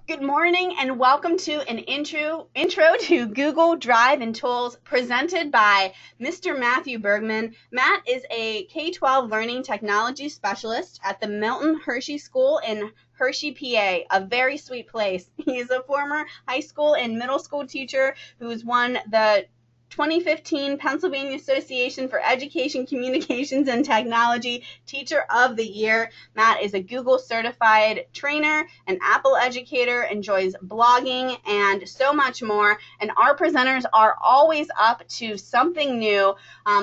Good morning and welcome to an intro to Google Drive and Tools presented by Mr. Matthew Bergman. Matt is a K-12 learning technology specialist at the Milton Hershey School in Hershey, PA, a very sweet place. He is a former high school and middle school teacher who's won the 2015 Pennsylvania Association for Education, Communications, and Technology Teacher of the Year. Matt is a Google certified trainer, an Apple educator, enjoys blogging, and so much more. And our presenters are always up to something new.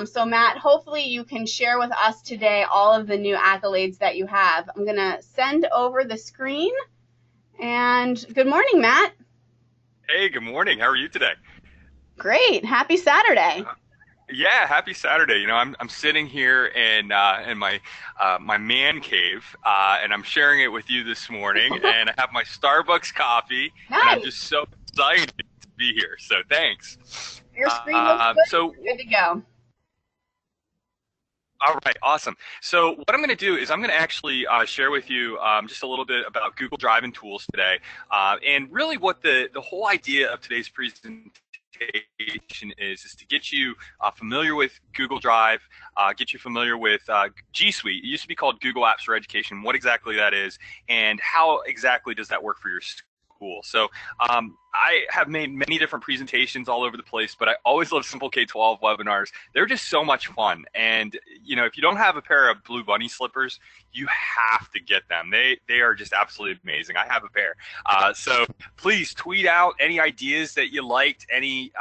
So Matt, hopefully you can share with us today all of the new accolades that you have. I'm going to send over the screen. And good morning, Matt. Hey, good morning. How are you today? Great. Happy Saturday. Yeah, happy Saturday. I'm sitting here in my man cave, and I'm sharing it with you this morning. And I have my Starbucks coffee, Nice. and I'm just so excited to be here. So thanks. Your screen looks good. So You're good to go. All right, awesome. So what I'm going to do is I'm going to actually share with you just a little bit about Google Drive and Tools today, and really what the whole idea of today's presentation is to get you familiar with Google Drive, get you familiar with G Suite. It used to be called Google Apps for Education, what exactly that is, and how exactly does that work for your school. So I have made many different presentations all over the place, but I always love Simple K-12 webinars. They're just so much fun. And, if you don't have a pair of Blue Bunny slippers, you have to get them. They are just absolutely amazing. I have a pair. So please tweet out any ideas that you liked, any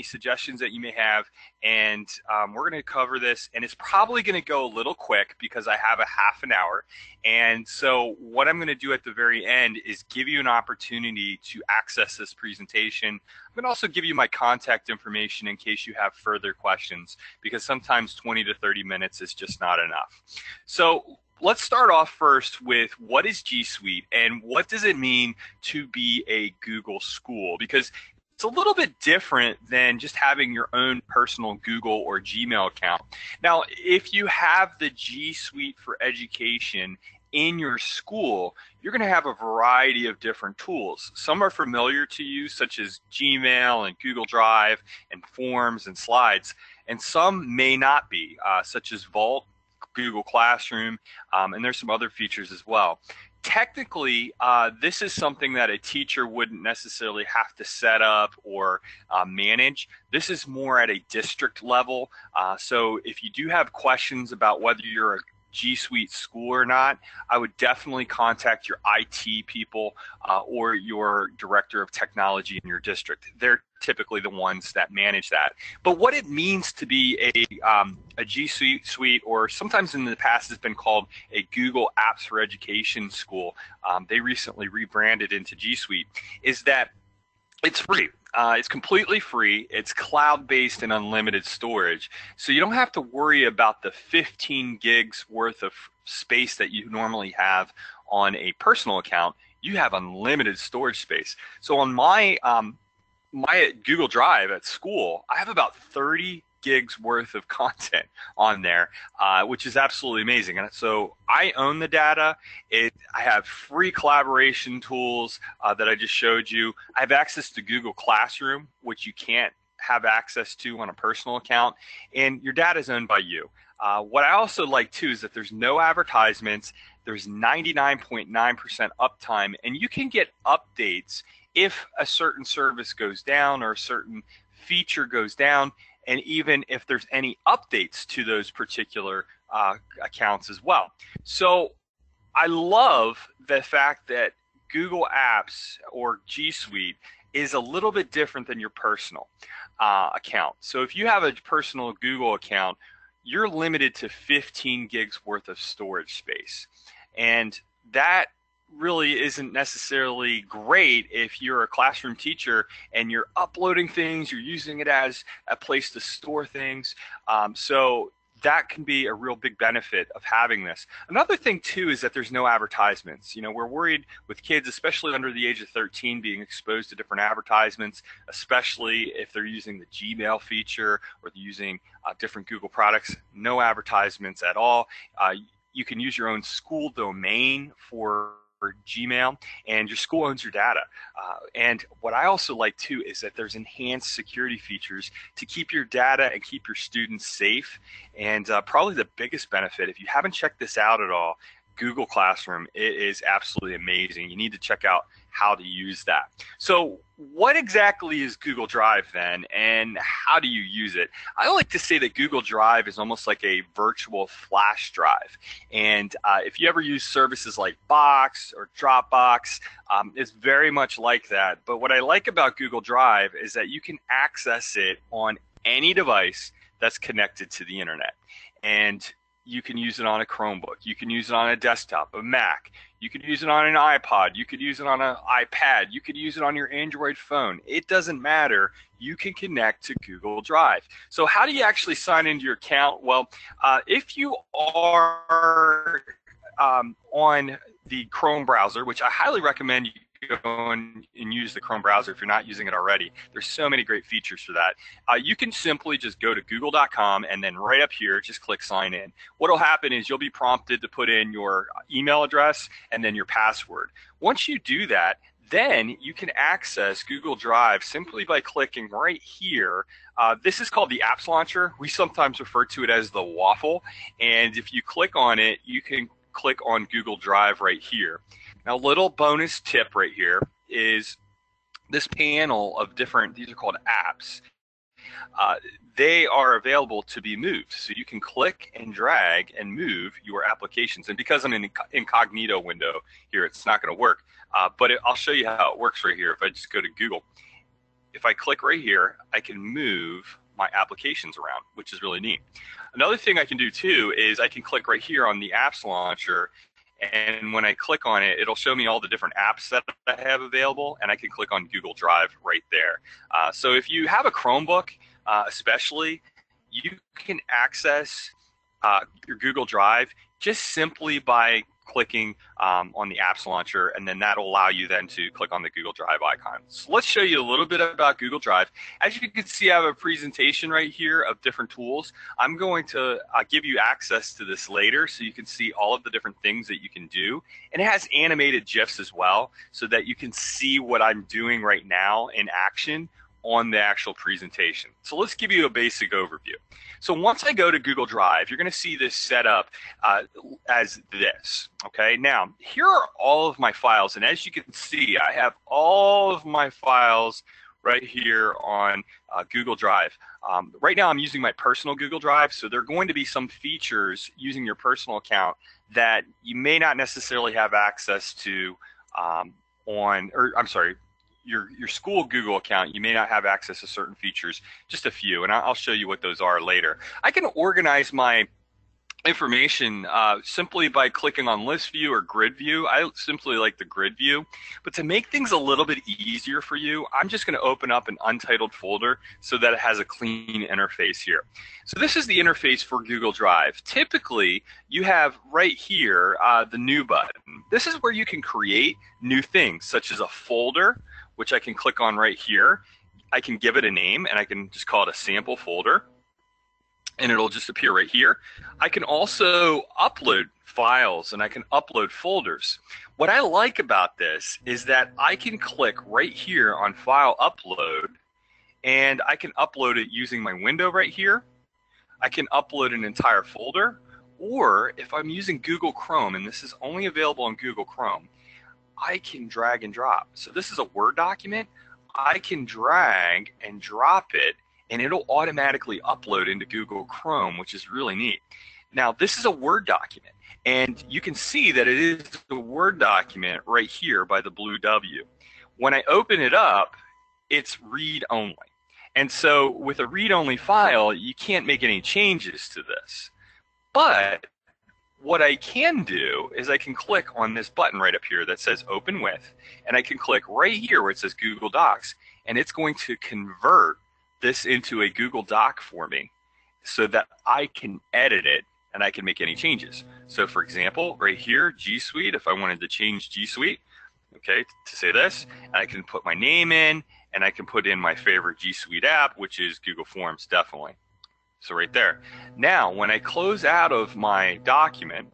suggestions that you may have, and we're going to cover this. And it's probably going to go a little quick because I have a half an hour. And so what I'm going to do at the very end is give you an opportunity to access this presentation. I'm going to also give you my contact information in case you have further questions, because sometimes 20 to 30 minutes is just not enough. So let's start off first with what is G Suite and what does it mean to be a Google school? Because it's a little bit different than just having your own personal Google or Gmail account. Now, if you have the G Suite for Education in your school, you're going to have a variety of different tools. Some are familiar to you, such as Gmail and Google Drive and Forms and Slides, and some may not be, such as Vault, Google Classroom, and there's some other features as well. Technically, this is something that a teacher wouldn't necessarily have to set up or manage. This is more at a district level. So if you do have questions about whether you're a G Suite school or not, I would definitely contact your IT people or your director of technology in your district. They're typically the ones that manage that. But what it means to be a G Suite, or sometimes in the past it's been called a Google Apps for Education school, they recently rebranded into G Suite, is that it's free. It's completely free. It's cloud-based and unlimited storage. So you don't have to worry about the 15 gigs worth of space that you normally have on a personal account. You have unlimited storage space. So on my Google Drive at school, I have about 30 gigs worth of content on there, which is absolutely amazing. And so I own the data. I have free collaboration tools that I just showed you. I have access to Google Classroom, which you can't have access to on a personal account, and your data is owned by you. What I also like too is that there's no advertisements. There's 99.9% uptime, and you can get updates if a certain service goes down or a certain feature goes down, and even if there's any updates to those particular accounts as well. So I love the fact that Google Apps or G Suite is a little bit different than your personal account. So if you have a personal Google account, you're limited to 15 gigs worth of storage space. And that really isn't necessarily great if you're a classroom teacher and you're uploading things, you're using it as a place to store things. So that can be a real big benefit of having this. Another thing too is that there's no advertisements. We're worried with kids, especially under the age of 13, being exposed to different advertisements, especially if they're using the Gmail feature or they're using different Google products. No advertisements at all. You can use your own school domain for Gmail, and your school owns your data. And what I also like too is that there's enhanced security features to keep your data and keep your students safe. And probably the biggest benefit, if you haven't checked this out at all, Google Classroom, it is absolutely amazing. You need to check out how to use that. So what exactly is Google Drive then, and how do you use it? I like to say that Google Drive is almost like a virtual flash drive. And if you ever use services like Box or Dropbox, it's very much like that. But what I like about Google Drive is that you can access it on any device that's connected to the internet. And you can use it on a Chromebook. You can use it on a desktop, a Mac. You could use it on an iPod. You could use it on an iPad. You could use it on your Android phone. It doesn't matter. You can connect to Google Drive. So how do you actually sign into your account? Well, if you are on the Chrome browser, which I highly recommend you go and use the Chrome browser if you're not using it already. There's so many great features for that. You can simply just go to google.com and then right up here, just click sign in. What will happen is you'll be prompted to put in your email address and then your password. Once you do that, then you can access Google Drive simply by clicking right here. This is called the Apps Launcher. We sometimes refer to it as the waffle. And if you click on it, you can click on Google Drive right here. Now, little bonus tip right here is this panel of different, these are called apps. They are available to be moved. So you can click and drag and move your applications. And because I'm in an incognito window here, it's not going to work. But I'll show you how it works right here. If I just go to Google, if I click right here, I can move my applications around, which is really neat. Another thing I can do too is I can click right here on the Apps Launcher. And when I click on it, it'll show me all the different apps that I have available, and I can click on Google Drive right there. So if you have a Chromebook, especially, you can access your Google Drive just simply by clicking on the Apps Launcher, and then that'll allow you then to click on the Google Drive icon. So let's show you a little bit about Google Drive. As you can see, I have a presentation right here of different tools. I'm going to give you access to this later so you can see all of the different things that you can do. And it has animated GIFs as well so that you can see what I'm doing right now in action on the actual presentation. So let's give you a basic overview. So once I go to Google Drive, you're going to see this set up as this. Okay, now here are all of my files, and as you can see, I have all of my files right here on Google Drive. Right now I'm using my personal Google Drive, so there are going to be some features using your personal account that you may not necessarily have access to your school Google account. You may not have access to certain features, just a few, and I'll show you what those are later. I can organize my information simply by clicking on list view or grid view. I simply like the grid view, but to make things a little bit easier for you, I'm just going to open up an untitled folder so that it has a clean interface here. So this is the interface for Google Drive. Typically, you have right here the new button. This is where you can create new things, such as a folder, which I can click on right here. I can give it a name, and I can just call it a sample folder, and it'll just appear right here. I can also upload files, and I can upload folders. What I like about this is that I can click right here on File Upload, and I can upload it using my window right here. I can upload an entire folder, or if I'm using Google Chrome, and this is only available on Google Chrome, I can drag and drop. So this is a Word document. I can drag and drop it, and it'll automatically upload into Google Chrome, which is really neat. Now, this is a Word document, and you can see that it is a Word document right here by the blue W. When I open it up, it's read-only. And so with a read-only file, you can't make any changes to this. But what I can do is I can click on this button right up here that says Open With, and I can click right here where it says Google Docs, and it's going to convert this into a Google Doc for me so that I can edit it and I can make any changes. So for example, right here, G Suite, if I wanted to change G Suite, okay, to say this, and I can put my name in, and I can put in my favorite G Suite app, which is Google Forms, definitely. So right there. Now, when I close out of my document,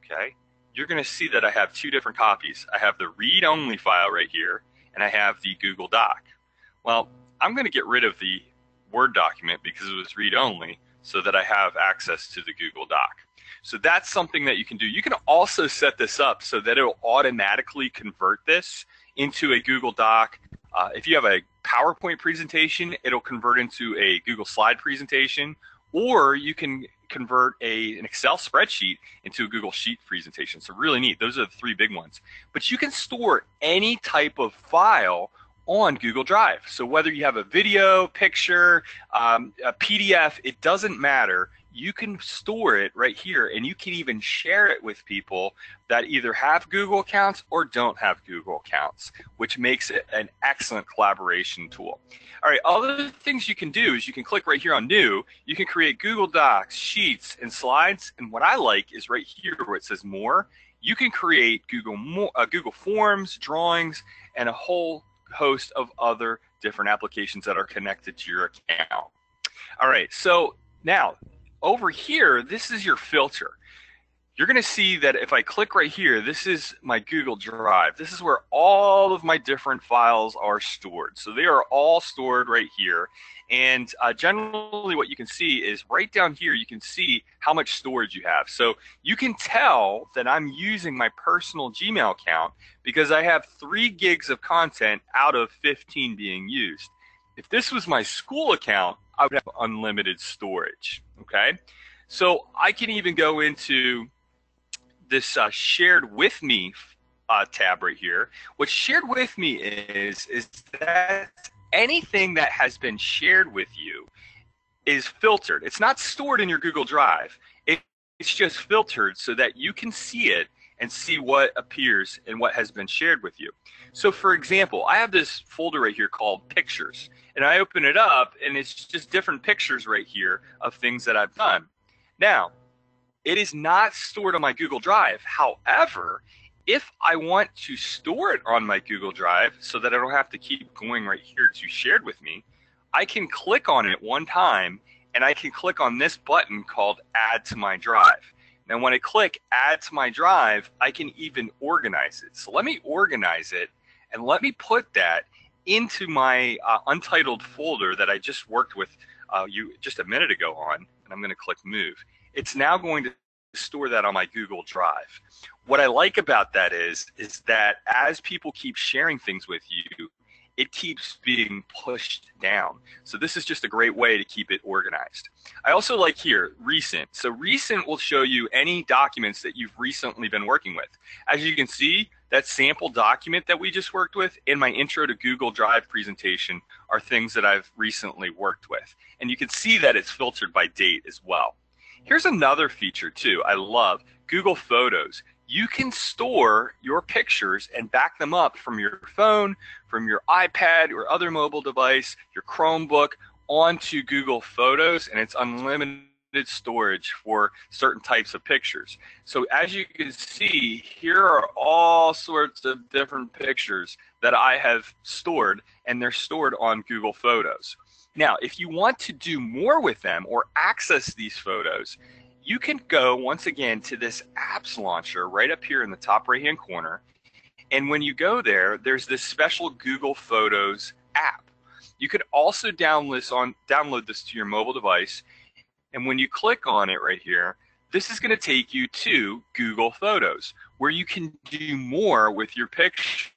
okay, you're going to see that I have two different copies. I have the read-only file right here, and I have the Google Doc. Well, I'm going to get rid of the Word document because it was read-only so that I have access to the Google Doc. So that's something that you can do. You can also set this up so that it will automatically convert this into a Google Doc. If you have a PowerPoint presentation, it'll convert into a Google Slide presentation, or you can convert an Excel spreadsheet into a Google Sheet presentation. So really neat. Those are the three big ones. But you can store any type of file on Google Drive. So whether you have a video, picture, a PDF, it doesn't matter. You can store it right here, and you can even share it with people that either have Google accounts or don't have Google accounts, which makes it an excellent collaboration tool. All right, other things you can do is you can click right here on New. You can create Google Docs, Sheets, and Slides. And what I like is right here where it says More. You can create Google Forms, drawings, and a whole host of other different applications that are connected to your account. All right, so now over here, this is your filter. You're going to see that if I click right here, this is my Google Drive. This is where all of my different files are stored. So they are all stored right here. And generally what you can see is right down here, you can see how much storage you have. So you can tell that I'm using my personal Gmail account because I have 3 gigs of content out of 15 being used. If this was my school account, I would have unlimited storage, okay? So I can even go into this shared with me tab right here. What shared with me is that anything that has been shared with you is filtered. It's not stored in your Google Drive. It's just filtered so that you can see it and see what appears and what has been shared with you. So for example, I have this folder right here called Pictures, and I open it up and it's just different pictures right here of things that I've done. Now, it is not stored on my Google Drive. However, if I want to store it on my Google Drive so that I don't have to keep going right here to shared with me, I can click on it one time and I can click on this button called Add to my Drive. Now when I click Add to my Drive, I can even organize it. So let me organize it and let me put that into my untitled folder that I just worked with you just a minute ago on, and I'm going to click Move. It's now going to store that on my Google Drive. What I like about that is that as people keep sharing things with you, it keeps being pushed down. So this is just a great way to keep it organized. I also like here, Recent. So Recent will show you any documents that you've recently been working with. As you can see, that sample document that we just worked with in my Intro to Google Drive presentation are things that I've recently worked with. And you can see that it's filtered by date as well. Here's another feature too I love, Google Photos. You can store your pictures and back them up from your phone, from your iPad or other mobile device, your Chromebook, onto Google Photos, and it's unlimited storage for certain types of pictures. So as you can see, here are all sorts of different pictures that I have stored, and they're stored on Google Photos. Now, if you want to do more with them or access these photos, you can go once again to this apps launcher right up here in the top right hand corner, and when you go there, there's this special Google Photos app. You could also download this to your mobile device, and when you click on it right here, this is going to take you to Google Photos where you can do more with your pictures.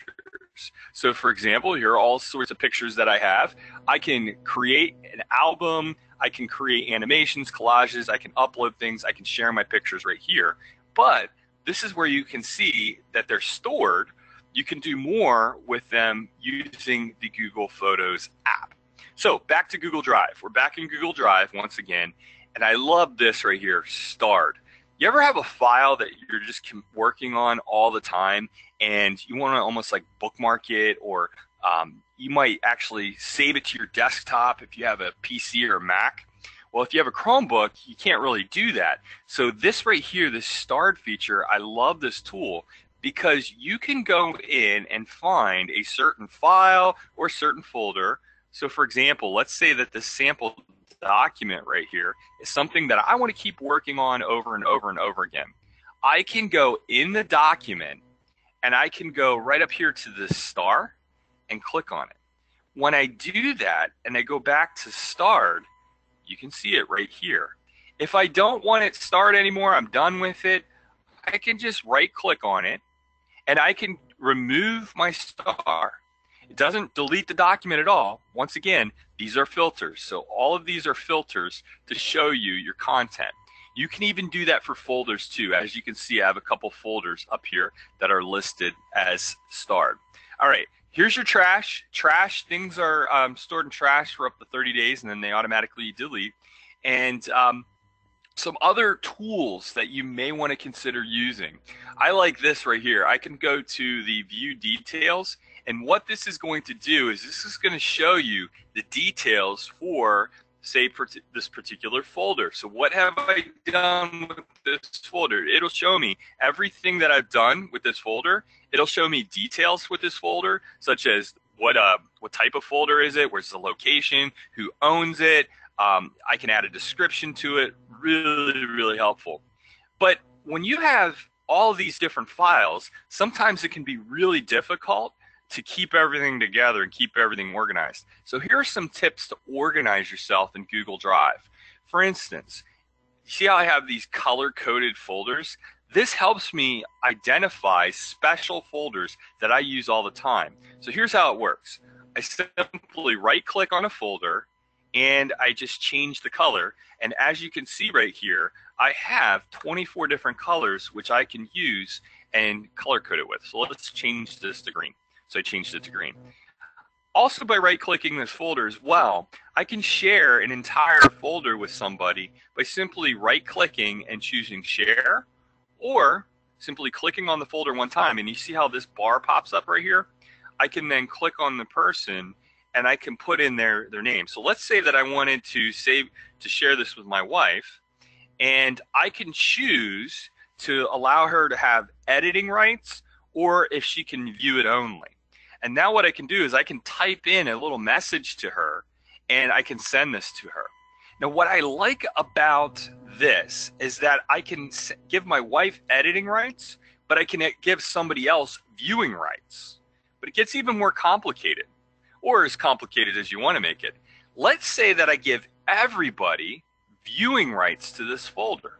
So for example, here are all sorts of pictures that I have. I can create an album, I can create animations, collages, I can upload things, I can share my pictures right here. But this is where you can see that they're stored. You can do more with them using the Google Photos app. So back to Google Drive. We're back in Google Drive once again, and I love this right here, Starred. You ever have a file that you're just working on all the time and you want to almost like bookmark it, or you might actually save it to your desktop if you have a PC or a Mac? Well, if you have a Chromebook, you can't really do that. So this right here, this Starred feature, I love this tool because you can go in and find a certain file or certain folder. So for example, let's say that this sample document right here is something that I want to keep working on over and over and over again. I can go in the document and I can go right up here to the star and click on it. When I do that and I go back to starred, you can see it right here. If I don't want it starred anymore, I'm done with it, I can just right click on it and I can remove my star. It doesn't delete the document at all. Once again, these are filters. So all of these are filters to show you your content. You can even do that for folders too. As you can see, I have a couple folders up here that are listed as starred. All right, here's your trash. Trash, things are stored in trash for up to 30 days and then they automatically delete. And some other tools that you may want to consider using. I like this right here. I can go to the view details, and what this is going to do is this is going to show you the details for, say, this particular folder. So what have I done with this folder? It'll show me everything that I've done with this folder. It'll show me details with this folder, such as what type of folder is it, where's the location, who owns it. I can add a description to it. Really, really helpful. But when you have all these different files, sometimes it can be really difficult to keep everything together and keep everything organized. So here are some tips to organize yourself in Google Drive. For instance, see how I have these color-coded folders? This helps me identify special folders that I use all the time. So here's how it works. I simply right-click on a folder, and I just change the color. And as you can see right here, I have 24 different colors which I can use and color code it with. So let's change this to green. So I changed it to green. Also, by right-clicking this folder as well, I can share an entire folder with somebody by simply right-clicking and choosing share, or simply clicking on the folder one time. And you see how this bar pops up right here? I can then click on the person and I can put in their name. So let's say that I wanted to share this with my wife, and I can choose to allow her to have editing rights, or if she can view it only. And now what I can do is I can type in a little message to her and I can send this to her. Now what I like about this is that I can give my wife editing rights, but I can give somebody else viewing rights. But it gets even more complicated, or as complicated as you want to make it. Let's say that I give everybody viewing rights to this folder.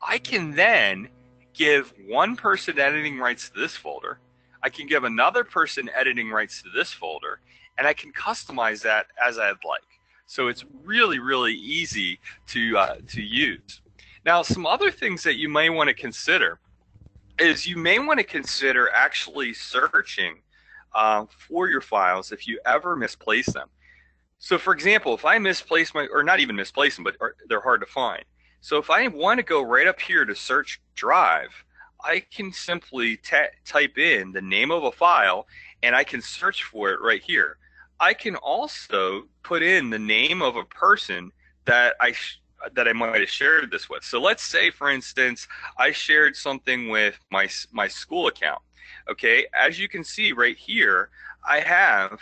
I can then give one person editing rights to this folder. I can give another person editing rights to this folder, and I can customize that as I'd like. So it's really, really easy to use. Now, some other things that you may want to consider is you may want to consider actually searching for your files if you ever misplace them. So for example, if I misplace or not even misplace them, but they're hard to find. So if I want to go right up here to search Drive, I can simply type in the name of a file and I can search for it right here. I can also put in the name of a person that I might have shared this with. So let's say, for instance, I shared something with my school account. Okay, as you can see right here, I have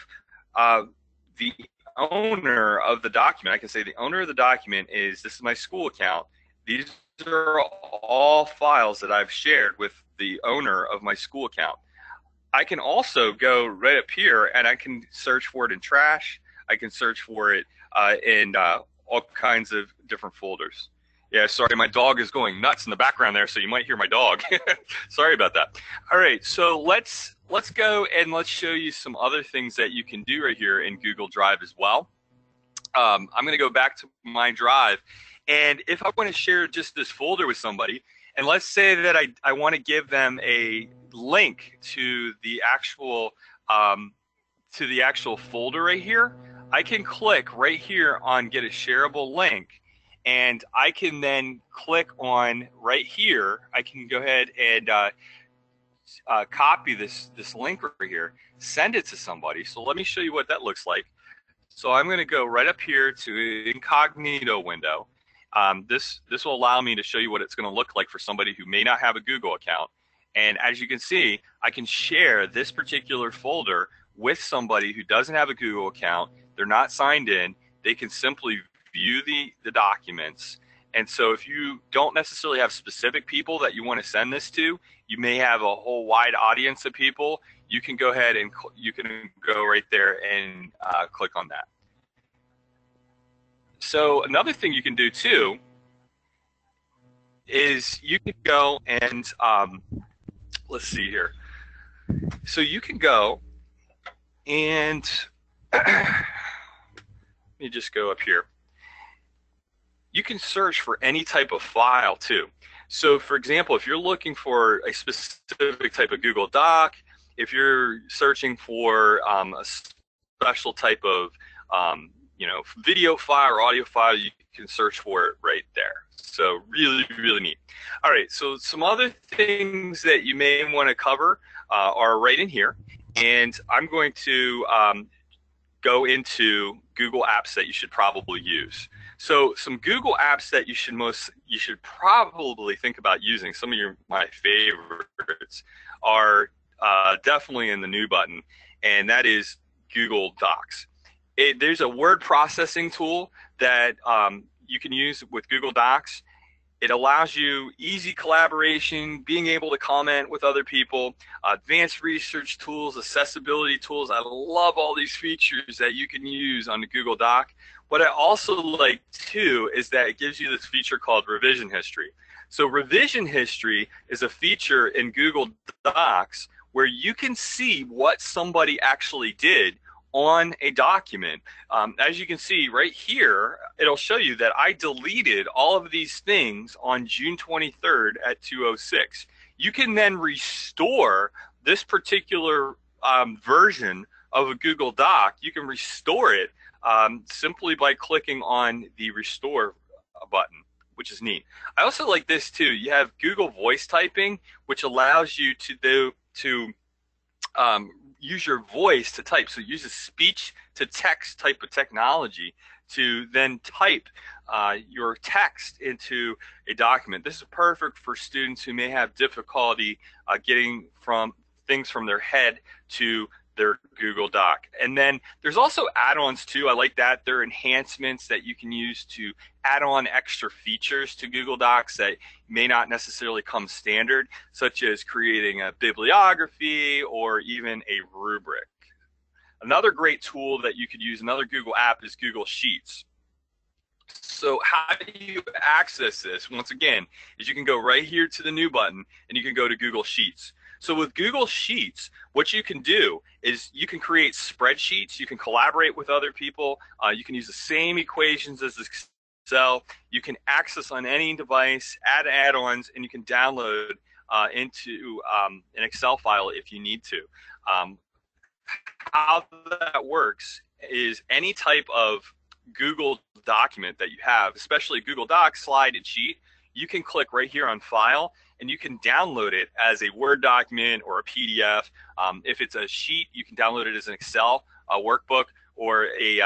the owner of the document. I can say the owner of the document this is my school account. These are all files that I've shared with the owner of my school account. I can also go right up here and I can search for it in trash. I can search for it in all kinds of different folders. Yeah, sorry, my dog is going nuts in the background there, so you might hear my dog. Sorry about that. All right, so let's go and let's show you some other things that you can do right here in Google Drive as well. I'm going to go back to my Drive, and if I want to share just this folder with somebody, and let's say that I want to give them a link to the actual folder right here, I can click right here on Get a Shareable Link. And I can then click on right here. I can go ahead and copy this link right here, send it to somebody. So let me show you what that looks like. So I'm going to go right up here to incognito window. This will allow me to show you what it's going to look like for somebody who may not have a Google account. And as you can see, I can share this particular folder with somebody who doesn't have a Google account. They're not signed in. They can simply view the documents And so if you don't necessarily have specific people that you want to send this to, you may have a whole wide audience of people. You can go ahead and you can go right there and click on that. So another thing you can do too is you can go and let's see here. So you can go and let me just go up here. You can search for any type of file too. So for example, if you're looking for a specific type of Google Doc, if you're searching for a special type of video file or audio file, you can search for it right there. So really, really neat. All right, so some other things that you may want to cover are right in here. And I'm going to go into Google apps that you should probably use. So some Google apps that you should probably think about using, some of my favorites, are definitely in the new button, and that is Google Docs. There's a word processing tool that you can use with Google Docs. It allows you easy collaboration, being able to comment with other people, advanced research tools, accessibility tools. I love all these features that you can use on the Google Doc. What I also like too is that it gives you this feature called revision history. So revision history is a feature in Google Docs where you can see what somebody actually did on a document. As you can see right here, it'll show you that I deleted all of these things on June 23rd at 2:06. You can then restore this particular version of a Google Doc. You can restore it simply by clicking on the restore button, which is neat. I also like this too. You have Google voice typing, which allows you to use your voice to type. So it uses speech to text type of technology to then type your text into a document. This is perfect for students who may have difficulty getting things from their head to their Google Doc. And then there's also add-ons too. I like that. There are enhancements that you can use to add on extra features to Google Docs that may not necessarily come standard, such as creating a bibliography or even a rubric. Another great tool that you could use, another Google app, is Google Sheets. So how do you access this? Once again, is you can go right here to the new button and you can go to Google Sheets. So with Google Sheets, what you can do is you can create spreadsheets, you can collaborate with other people, you can use the same equations as Excel, you can access on any device, add add-ons, and you can download into an Excel file if you need to. How that works is any type of Google document that you have, especially Google Docs, slide, and sheet, you can click right here on File, and you can download it as a Word document or a PDF. If it's a sheet, you can download it as an Excel workbook or a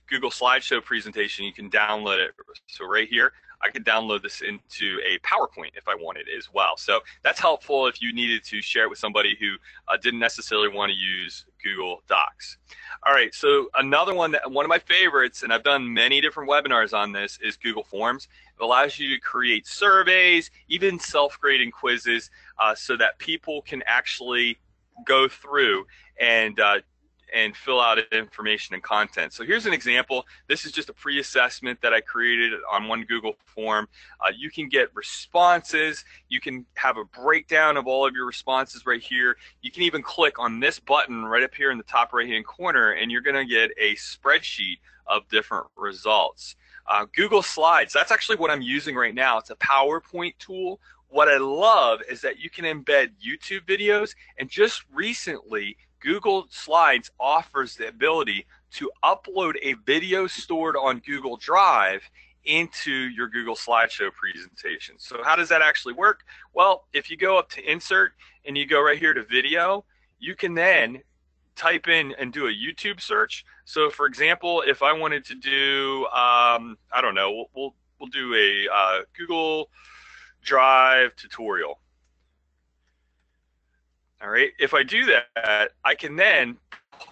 Google slideshow presentation. You can download it. So right here, I could download this into a PowerPoint if I wanted as well. So that's helpful if you needed to share it with somebody who didn't necessarily want to use Google Docs. All right, so another one of my favorites, and I've done many different webinars on this, is Google Forms. It allows you to create surveys, even self-grading quizzes, so that people can actually go through and fill out information and content. So here's an example. This is just a pre-assessment that I created on one Google form. You can get responses. You can have a breakdown of all of your responses right here. You can even click on this button right up here in the top right-hand corner, and you're going to get a spreadsheet of different results. Google Slides, that's actually what I'm using right now. It's a PowerPoint tool. What I love is that you can embed YouTube videos, and just recently, Google Slides offers the ability to upload a video stored on Google Drive into your Google Slideshow presentation. So how does that actually work? Well, if you go up to Insert and you go right here to Video, you can then type in and do a YouTube search. So for example, if I wanted to do, I don't know, we'll do a Google Drive tutorial. All right, if I do that, I can then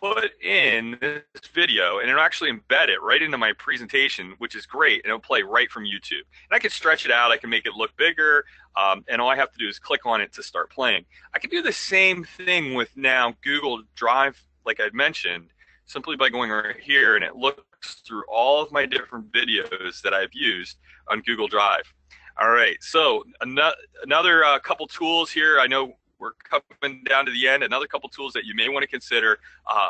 put in this video, and it'll actually embed it right into my presentation, which is great, and it'll play right from YouTube. And I can stretch it out, I can make it look bigger, and all I have to do is click on it to start playing. I can do the same thing with now Google Drive, like I mentioned, simply by going right here, and it looks through all of my different videos that I've used on Google Drive. All right, so another couple tools here. I know we're coming down to the end. Another couple tools that you may want to consider.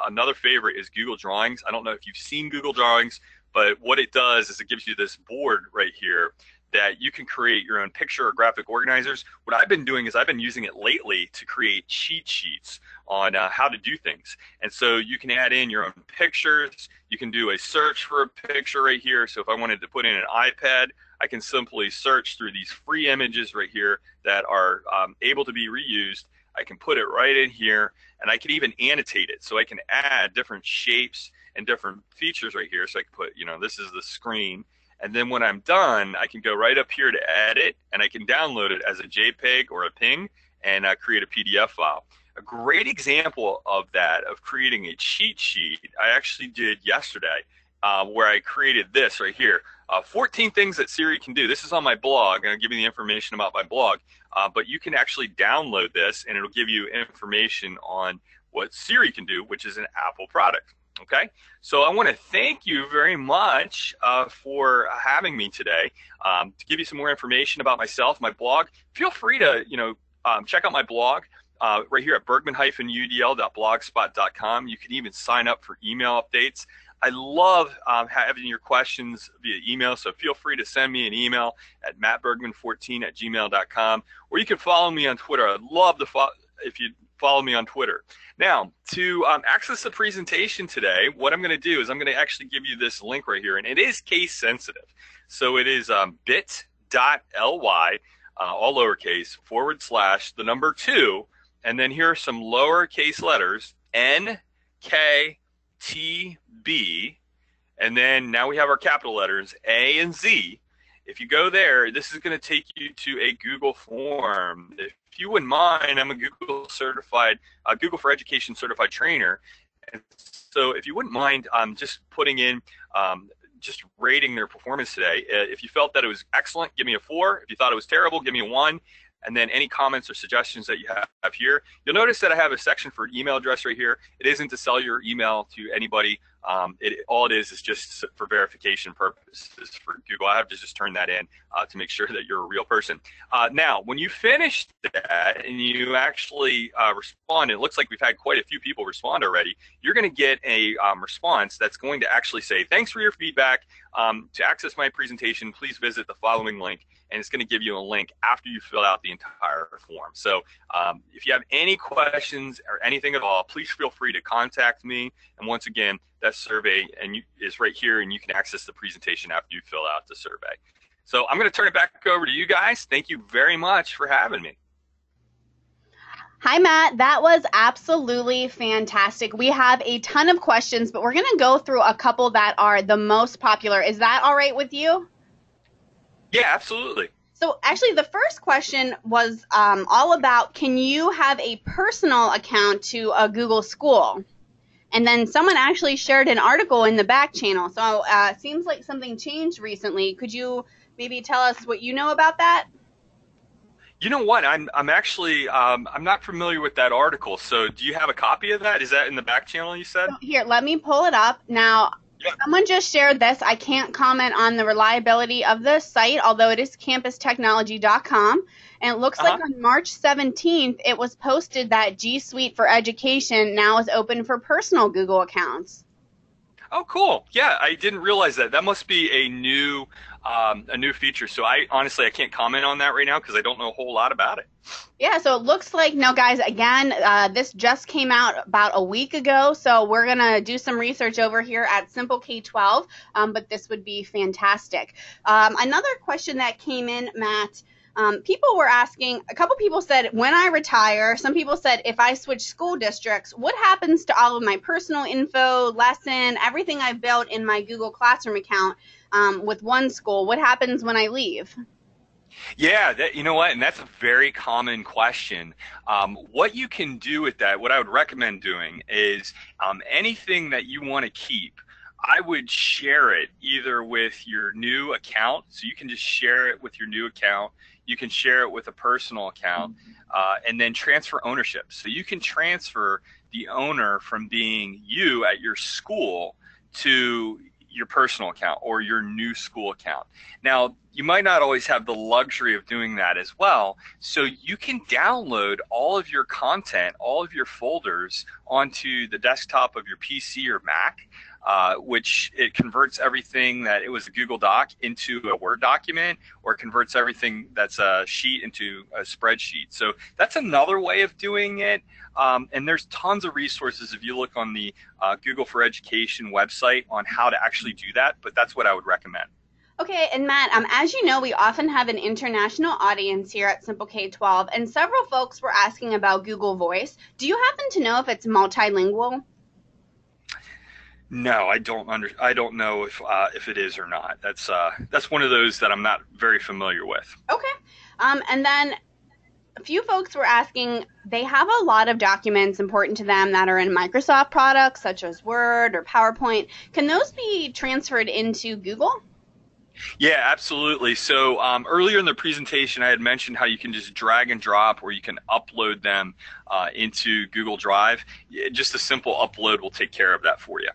Another favorite is Google Drawings. I don't know if you've seen Google Drawings, but what it does is it gives you this board right here that you can create your own picture or graphic organizers. What I've been doing is I've been using it lately to create cheat sheets on how to do things. And so you can add in your own pictures. You can do a search for a picture right here. So if I wanted to put in an iPad, I can simply search through these free images right here that are able to be reused. I can put it right in here, and I can even annotate it. So I can add different shapes and different features right here. So I can put, this is the screen. And then when I'm done, I can go right up here to edit, and I can download it as a JPEG or a PNG and create a PDF file. A great example of that, of creating a cheat sheet, I actually did yesterday, where I created this right here. 14 things that Siri can do. This is on my blog, and I'll give you the information about my blog. But you can actually download this, and it'll give you information on what Siri can do, which is an Apple product. Okay, so I want to thank you very much for having me today. To give you some more information about myself, my blog, feel free to check out my blog right here at bergman-udl.blogspot.com. You can even sign up for email updates. I love having your questions via email, so feel free to send me an email at mattbergman14@gmail.com, or you can follow me on Twitter. I'd love to if you follow me on Twitter. Now, to access the presentation today, what I'm going to do is I'm going to actually give you this link right here, and it is case sensitive. So it is bit.ly, all lowercase, /2, and then here are some lowercase letters, NKTB, and then now we have our capital letters, A and Z. If you go there, this is going to take you to a Google form. If you wouldn't mind, I'm a Google for Education certified trainer. And so if you wouldn't mind just putting in, just rating their performance today. If you felt that it was excellent, give me a 4. If you thought it was terrible, give me a 1. And then any comments or suggestions that you have here. You'll notice that I have a section for email address right here. It isn't to sell your email to anybody. All it is just for verification purposes for Google. I have to just turn that in to make sure that you're a real person. Now, when you finish that and you actually respond, it looks like we've had quite a few people respond already. You're going to get a response that's going to actually say, thanks for your feedback. To access my presentation, please visit the following link. And it's going to give you a link after you fill out the entire form. So if you have any questions or anything at all, please feel free to contact me. And once again, that survey is right here, and you can access the presentation after you fill out the survey. So I'm going to turn it back over to you guys. Thank you very much for having me. Hi, Matt. That was absolutely fantastic. We have a ton of questions, but we're going to go through a couple that are the most popular. Is that all right with you? Yeah, absolutely. So actually, the first question was all about, can you have a personal account to a Google school? And then someone actually shared an article in the back channel. So it seems like something changed recently. Could you maybe tell us what you know about that? You know what? I'm actually I'm not familiar with that article. So do you have a copy of that? Is that in the back channel you said? Here, let me pull it up. Now, yeah. Someone just shared this. I can't comment on the reliability of the site, although it is campustechnology.com. And it looks like on March 17th, it was posted that G Suite for Education now is open for personal Google accounts. Oh, cool. Yeah, I didn't realize that. That must be a new feature. So I can't comment on that right now because I don't know a whole lot about it. Yeah, so it looks like, no, guys, again, this just came out about a week ago, so we're going to do some research over here at Simple K-12, but this would be fantastic. Another question that came in, Matt, people were asking, a couple people said, when I retire, some people said, if I switch school districts, what happens to all of my personal info, lesson, everything I built in my Google Classroom account with one school? What happens when I leave? Yeah, you know what? And that's a very common question. What you can do with that, what I would recommend doing is anything that you want to keep, I would share it either with your new account. So you can just share it with your new account. You can share it with a personal account and then transfer ownership. So you can transfer the owner from being you at your school to your personal account or your new school account. Now, you might not always have the luxury of doing that as well, so you can download all of your content, all of your folders onto the desktop of your PC or Mac, which it converts everything that it was a Google Doc into a Word document, or it converts everything that's a sheet into a spreadsheet. So that's another way of doing it. And there's tons of resources if you look on the Google for Education website on how to actually do that, but that's what I would recommend. Okay, and Matt, as you know, we often have an international audience here at Simple K-12, and several folks were asking about Google Voice. Do you happen to know if it's multilingual? No, I don't know if it is or not. That's one of those that I'm not very familiar with. Okay, and then a few folks were asking, they have a lot of documents important to them that are in Microsoft products, such as Word or PowerPoint. Can those be transferred into Google? Yeah, absolutely. So earlier in the presentation, I had mentioned how you can just drag and drop, or you can upload them into Google Drive. Just a simple upload will take care of that for you.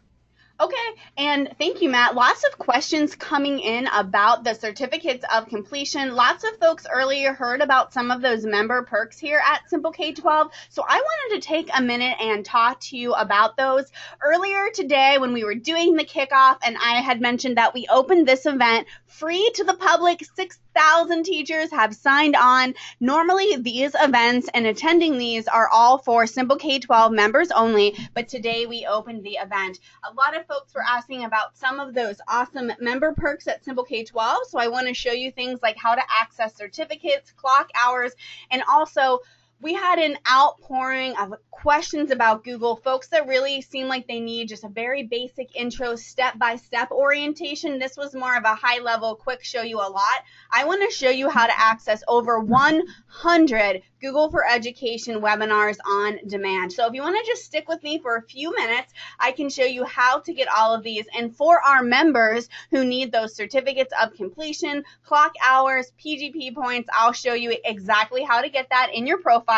Okay, and thank you, Matt. Lots of questions coming in about the certificates of completion. Lots of folks earlier heard about some of those member perks here at Simple K-12, so I wanted to take a minute and talk to you about those. Earlier today, when we were doing the kickoff, and I had mentioned that we opened this event free to the public. 6,000 teachers have signed on. Normally, these events and attending these are all for Simple K-12 members only, but today we opened the event. A lot of folks were asking about some of those awesome member perks at Simple K-12, so I want to show you things like how to access certificates, clock hours, and also we had an outpouring of questions about Google, folks that really seem like they need just a very basic intro, step-by-step orientation. This was more of a high-level, quick show you a lot. I want to show you how to access over 100 Google for Education webinars on demand. So if you want to just stick with me for a few minutes, I can show you how to get all of these. And for our members who need those certificates of completion, clock hours, PGP points, I'll show you exactly how to get that in your profile.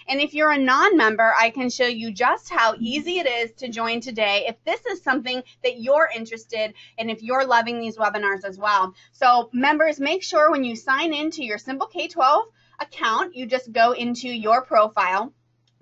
And if you're a non-member, I can show you just how easy it is to join today if this is something that you're interested in, if you're loving these webinars as well. So members, make sure when you sign into your Simple K-12 account, you just go into your profile.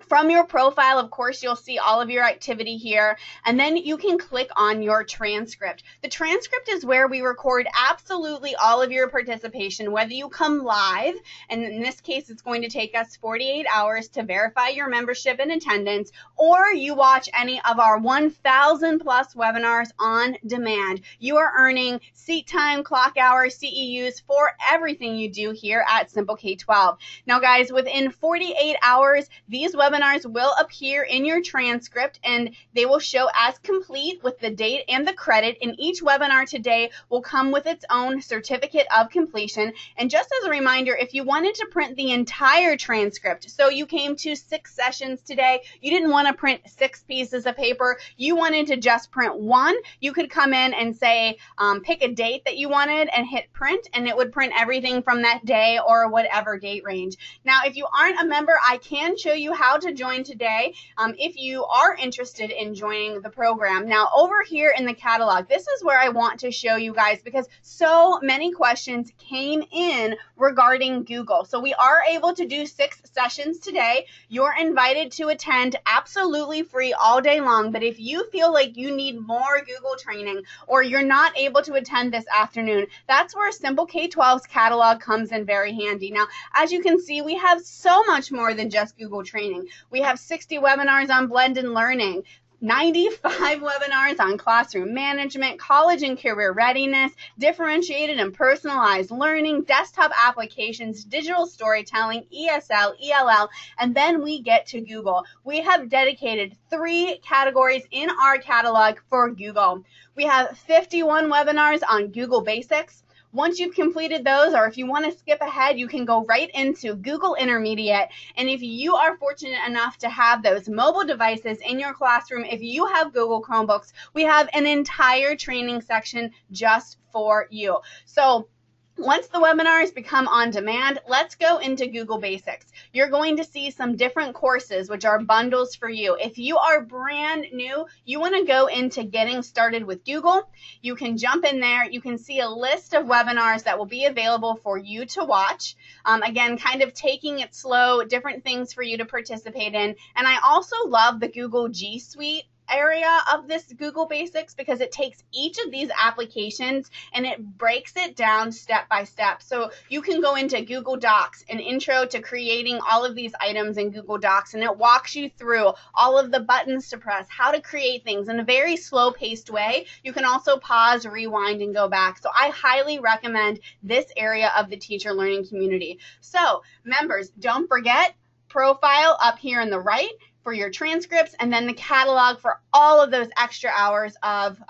From your profile, of course, you'll see all of your activity here, and then you can click on your transcript. The transcript is where we record absolutely all of your participation, whether you come live, and in this case, it's going to take us 48 hours to verify your membership and attendance, or you watch any of our 1,000 plus webinars on demand. You are earning seat time, clock hours, CEUs for everything you do here at Simple K-12. Now, guys, within 48 hours, these webinars will appear in your transcript and they will show as complete with the date and the credit, and each webinar today will come with its own certificate of completion. And just as a reminder, if you wanted to print the entire transcript, so you came to 6 sessions today, you didn't want to print 6 pieces of paper, you wanted to just print one, you could come in and say, pick a date that you wanted and hit print, and it would print everything from that day or whatever date range. Now, if you aren't a member, I can show you how to join today if you are interested in joining the program. Now, over here in the catalog, this is where I want to show you guys because so many questions came in regarding Google. So we are able to do 6 sessions today. You're invited to attend absolutely free all day long, but if you feel like you need more Google training or you're not able to attend this afternoon, that's where Simple K-12's catalog comes in very handy. Now, as you can see, we have so much more than just Google training. We have 60 webinars on blended learning, 95 webinars on classroom management, college and career readiness, differentiated and personalized learning, desktop applications, digital storytelling, ESL, ELL, and then we get to Google. We have dedicated 3 categories in our catalog for Google. We have 51 webinars on Google Basics, Once you've completed those, or if you want to skip ahead, you can go right into Google Intermediate. And if you are fortunate enough to have those mobile devices in your classroom, if you have Google Chromebooks, we have an entire training section just for you. So once the webinars become on demand, let's go into Google Basics. You're going to see some different courses, which are bundles for you. If you are brand new, you want to go into Getting Started with Google. You can jump in there. You can see a list of webinars that will be available for you to watch. Again, kind of taking it slow, different things for you to participate in. And I also love the Google G Suite area of this Google Basics because it takes each of these applications and it breaks it down step by step. So you can go into Google Docs, an intro to creating all of these items in Google Docs, and it walks you through all of the buttons to press, how to create things in a very slow-paced way. You can also pause, rewind, and go back. So I highly recommend this area of the teacher learning community. So members, don't forget, profile up here on the right for your transcripts, and then the catalog for all of those extra hours of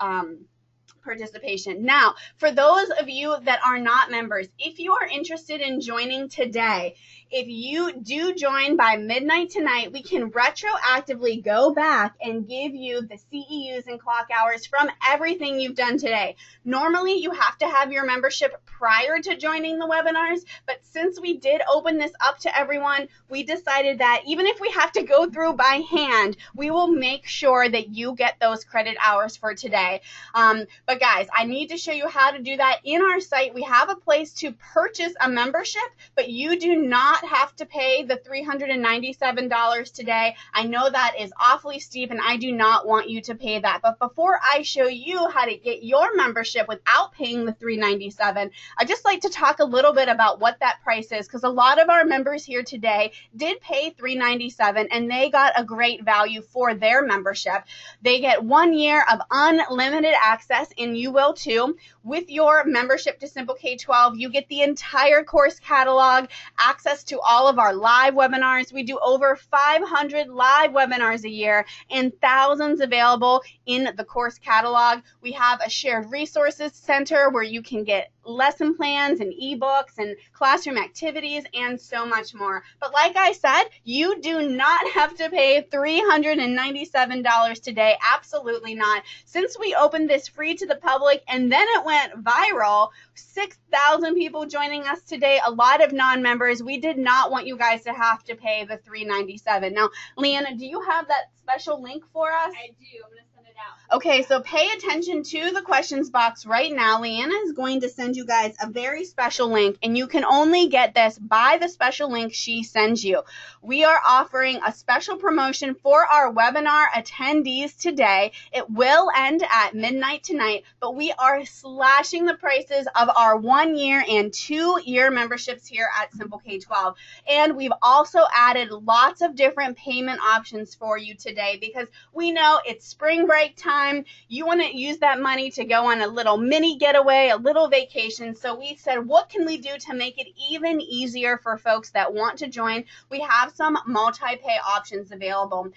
participation. Now, for those of you that are not members, if you are interested in joining today, if you do join by midnight tonight, we can retroactively go back and give you the CEUs and clock hours from everything you've done today. Normally, you have to have your membership prior to joining the webinars, but since we did open this up to everyone, we decided that even if we have to go through by hand, we will make sure that you get those credit hours for today. But guys, I need to show you how to do that. In our site, we have a place to purchase a membership, but you do not have to pay the $397 today. I know that is awfully steep, and I do not want you to pay that. But before I show you how to get your membership without paying the $397, I'd just like to talk a little bit about what that price is, because a lot of our members here today did pay $397, and they got a great value for their membership. They get 1 year of unlimited access, and you will too. With your membership to Simple K-12, you get the entire course catalog, access to all of our live webinars. We do over 500 live webinars a year and thousands available in the course catalog. We have a shared resources center where you can get lesson plans and ebooks and classroom activities and so much more. But like I said, you do not have to pay $397 today. Absolutely not. Since we opened this free to the public and then it went viral, 6,000 people joining us today, a lot of non-members, we did not want you guys to have to pay the $397. Now, Leanna, do you have that special link for us? I do. I'm going to send it out. Okay, so pay attention to the questions box right now. Leanna is going to send you guys a very special link, and you can only get this by the special link she sends you. We are offering a special promotion for our webinar attendees today. It will end at midnight tonight, but we are slashing the prices of our 1 year and 2 year memberships here at Simple K-12. And we've also added lots of different payment options for you today because we know it's spring break time. You want to use that money to go on a little mini getaway, a little vacation. So we said, what can we do to make it even easier for folks that want to join? We have some multi-pay options available.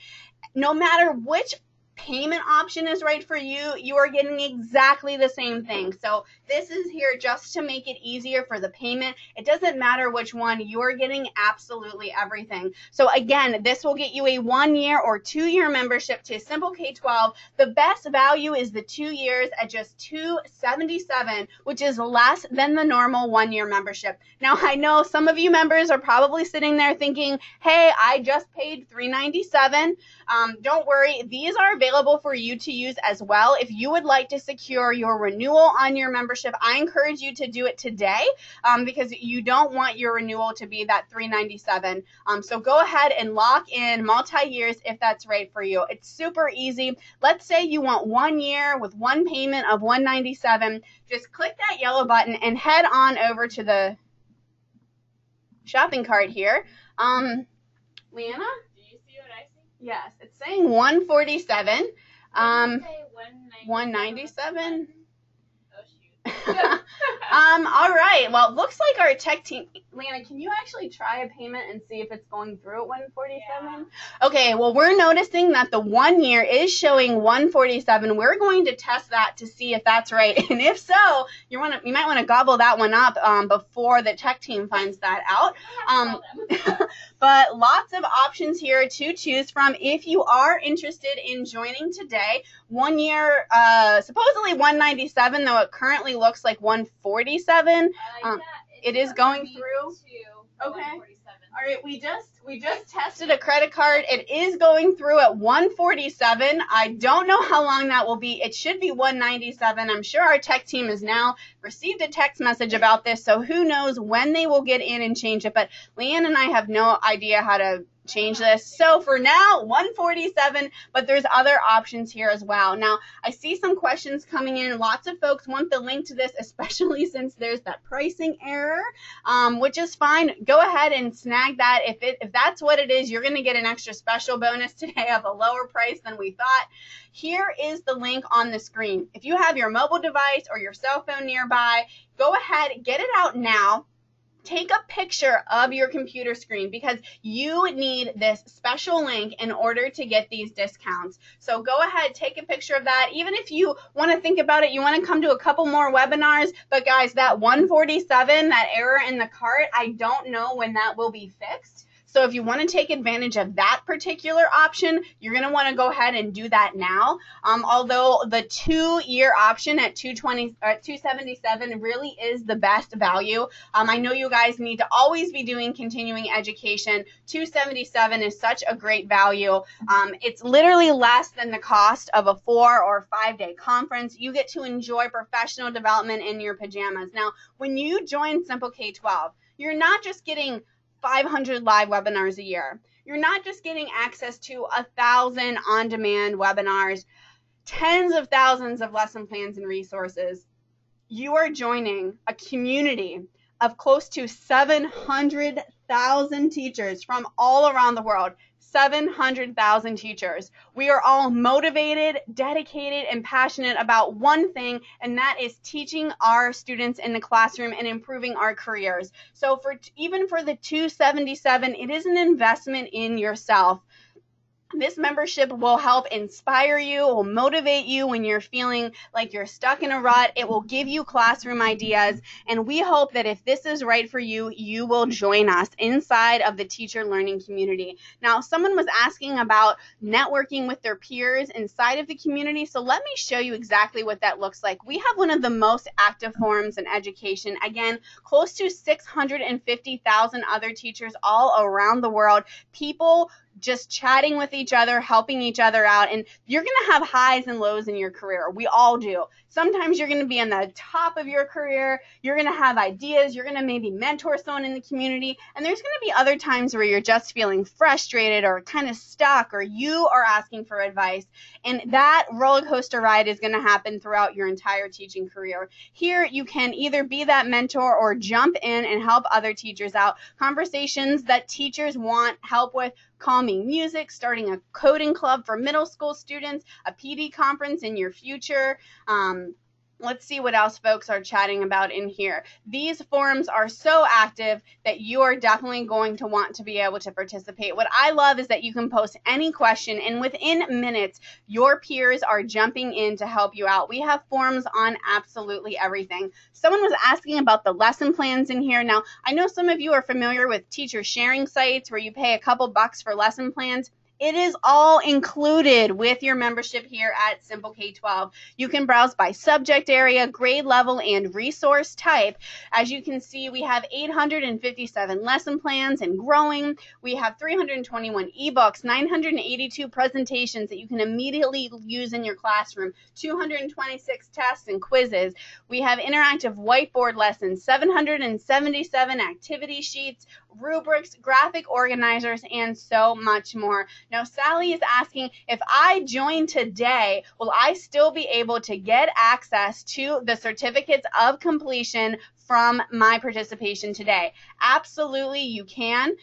No matter which payment option is right for you, you are getting exactly the same thing. So this is here just to make it easier for the payment. It doesn't matter which one, you're getting absolutely everything. So again, this will get you a 1 year or 2 year membership to Simple K-12. The best value is the 2 years at just $277, which is less than the normal 1 year membership. Now I know some of you members are probably sitting there thinking, hey, I just paid $397. Don't worry, these are available for you to use as well. If you would like to secure your renewal on your membership, I encourage you to do it today because you don't want your renewal to be that $397. So go ahead and lock in multi-years if that's right for you. It's super easy. Let's say you want 1 year with one payment of $197. Just click that yellow button and head on over to the shopping cart here. Leanna? Yes, it's saying $147. Say 197. Oh, shoot. All right. Well, it looks like our tech team, Lana, can you actually try a payment and see if it's going through at 147? Yeah. Okay. Well, we're noticing that the 1 year is showing 147. We're going to test that to see if that's right. And if so, you might want to gobble that one up before the tech team finds that out. But lots of options here to choose from. If you are interested in joining today, 1 year, supposedly 197, though it currently looks like 147. It is going through. Okay. All right, we just tested a credit card. It is going through at 147. I don't know how long that will be. It should be 197. I'm sure our tech team has now received a text message about this, so who knows when they will get in and change it. But Leanne and I have no idea how to change this. So for now, 147, but there's other options here as well. Now, I see some questions coming in. Lots of folks want the link to this, especially since there's that pricing error, which is fine. Go ahead and snag that. If that's what it is, you're going to get an extra special bonus today of a lower price than we thought. Here is the link on the screen. If you have your mobile device or your cell phone nearby, go ahead, get it out now. Take a picture of your computer screen because you need this special link in order to get these discounts. So go ahead, take a picture of that. Even if you want to think about it, you want to come to a couple more webinars. But guys, that 147, that error in the cart, I don't know when that will be fixed. So if you want to take advantage of that particular option, you're going to want to go ahead and do that now. Although the 2-year option at $277 really is the best value. I know you guys need to always be doing continuing education. $277 is such a great value. It's literally less than the cost of a 4 or 5 day conference. You get to enjoy professional development in your pajamas. Now, when you join Simple K-12, you're not just getting 500 live webinars a year. You're not just getting access to 1,000 on-demand webinars, tens of thousands of lesson plans and resources. You are joining a community of close to 700,000 teachers from all around the world. 700,000 teachers. We are all motivated, dedicated, and passionate about one thing, and that is teaching our students in the classroom and improving our careers. So even for the $277, it is an investment in yourself. This membership will help inspire you, will motivate you when you're feeling like you're stuck in a rut. It will give you classroom ideas, and we hope that if this is right for you, you will join us inside of the teacher learning community. Now, someone was asking about networking with their peers inside of the community, so let me show you exactly what that looks like. We have one of the most active forums in education. Again, close to 650,000 other teachers all around the world. People just chatting with each other, helping each other out, and you're going to have highs and lows in your career. We all do. Sometimes you're going to be on the top of your career, you're going to have ideas, you're going to maybe mentor someone in the community, and there's going to be other times where you're just feeling frustrated or kind of stuck, or you are asking for advice, and that roller coaster ride is going to happen throughout your entire teaching career. Here, you can either be that mentor or jump in and help other teachers out. Conversations that teachers want help with, calming music, starting a coding club for middle school students, a PD conference in your future. Let's see what else folks are chatting about in here. These forums are so active that you are definitely going to want to be able to participate. What I love is that you can post any question, and within minutes, your peers are jumping in to help you out. We have forums on absolutely everything. Someone was asking about the lesson plans in here. Now, I know some of you are familiar with teacher sharing sites where you pay a couple bucks for lesson plans. It is all included with your membership here at Simple K-12. You can browse by subject area, grade level, and resource type. As you can see, we have 857 lesson plans and growing. We have 321 ebooks, 982 presentations that you can immediately use in your classroom, 226 tests and quizzes. We have interactive whiteboard lessons, 777 activity sheets, rubrics, graphic organizers, and so much more. Now, Sally is asking, if I join today, will I still be able to get access to the certificates of completion from my participation today? Absolutely, you can.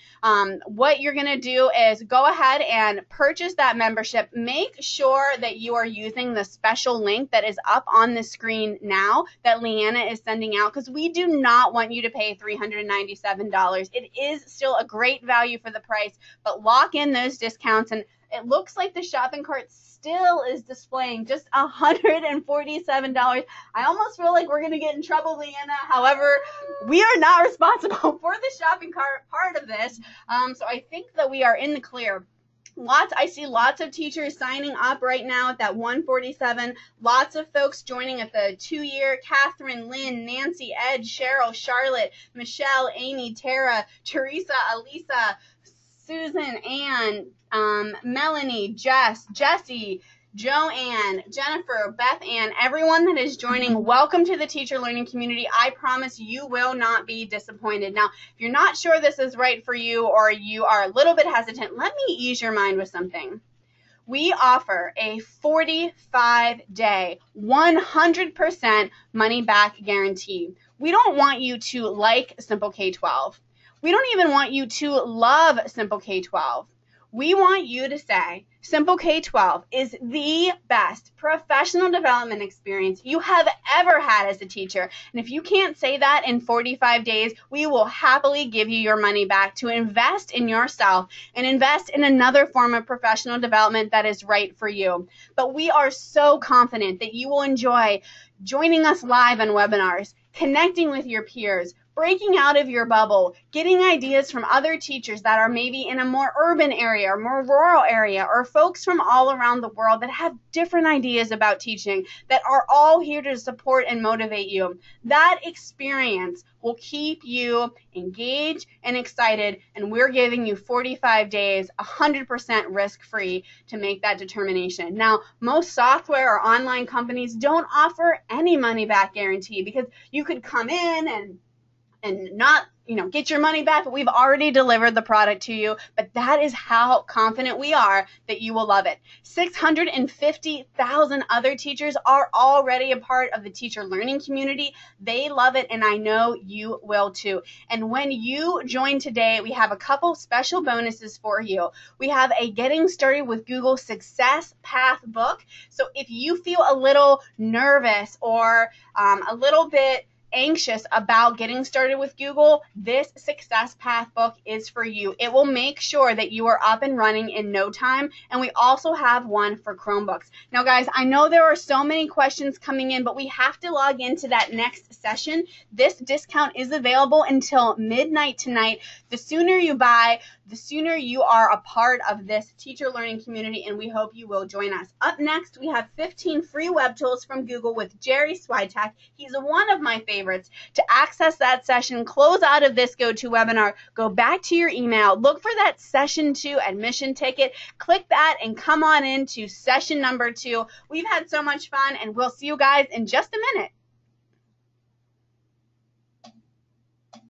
What you're going to do is go ahead and purchase that membership. Make sure that you are using the special link that is up on the screen now that Leanna is sending out, because we do not want you to pay $397. It is still a great value for the price, but lock in those discounts. And it looks like the shopping cart still is displaying just $147. I almost feel like we're going to get in trouble, Leanna. However, we are not responsible for the shopping cart part of this. So I think that we are in the clear. I see lots of teachers signing up right now at that 147. Lots of folks joining at the 2-year. Catherine, Lynn, Nancy, Ed, Cheryl, Charlotte, Michelle, Amy, Tara, Teresa, Elisa, Susan, Ann, Melanie, Jess, Jessie, Joanne, Jennifer, Beth Ann, everyone that is joining, welcome to the teacher learning community. I promise you will not be disappointed. Now, if you're not sure this is right for you or you are a little bit hesitant, let me ease your mind with something. We offer a 45-day, 100% money-back guarantee. We don't want you to like Simple K-12. We don't even want you to love Simple K-12. We want you to say Simple K-12 is the best professional development experience you have ever had as a teacher. And if you can't say that in 45 days, we will happily give you your money back to invest in yourself and invest in another form of professional development that is right for you. But we are so confident that you will enjoy joining us live on webinars, connecting with your peers, breaking out of your bubble, getting ideas from other teachers that are maybe in a more urban area or more rural area, or folks from all around the world that have different ideas about teaching that are all here to support and motivate you. That experience will keep you engaged and excited, and we're giving you 45 days, 100% risk-free to make that determination. Now, most software or online companies don't offer any money-back guarantee, because you could come in and not, get your money back, but we've already delivered the product to you. But that is how confident we are that you will love it. 650,000 other teachers are already a part of the teacher learning community. They love it, and I know you will too. And when you join today, we have a couple special bonuses for you. We have a Getting Started with Google Success Path book. So if you feel a little nervous or a little bit anxious about getting started with Google, this Success Path book is for you. It will make sure that you are up and running in no time, and we also have one for Chromebooks. Now, guys, I know there are so many questions coming in, but we have to log into that next session. This discount is available until midnight tonight. The sooner you buy, the sooner you are a part of this teacher learning community, and we hope you will join us. Up next, we have 15 free web tools from Google with Jerry Switek. He's one of my favorites. To access that session, close out of this GoToWebinar, go back to your email, look for that Session 2 admission ticket, click that, and come on into session number 2. We've had so much fun, and we'll see you guys in just a minute.